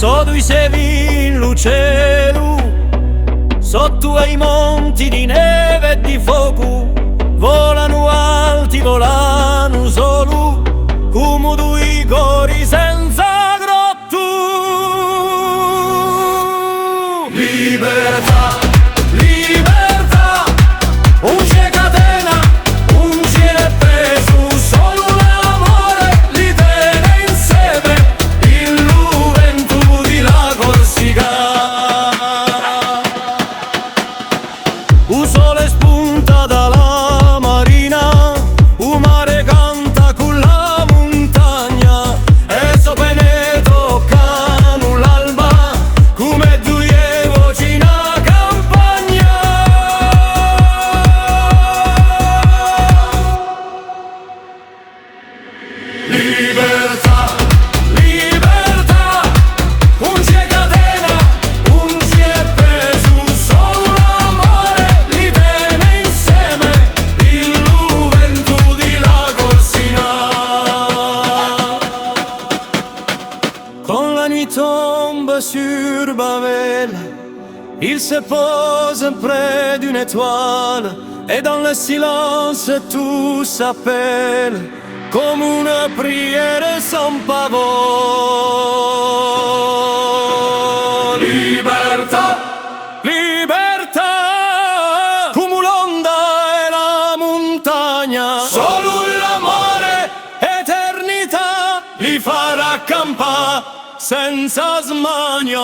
So due sevi in cielo, sotto ai monti di neve e di fuoco, volano alti, volano solo, come due cori senza grotto. Libertà, libertà, non c'è catena, non c'è peso, solo l'amore li tiene insieme, il vento di la Corsica. Il sole spunta dalla marina, il mare canta con la montagna, e sopra ne toccano l'alba, come due voci in campagna. Libertà, libertà, non c'è catena, non c'è peso, solo l'amore li tiene insieme, il vento di la Corsica. Quand la nuit tombe sur Babel, il se pose près d'une étoile, et dans le silence tout s'appelle, comme une prière sans pavot. Libertà, libertà, come l'onda e la montagna, solo l'amore, eternità, li farà campare senza smania.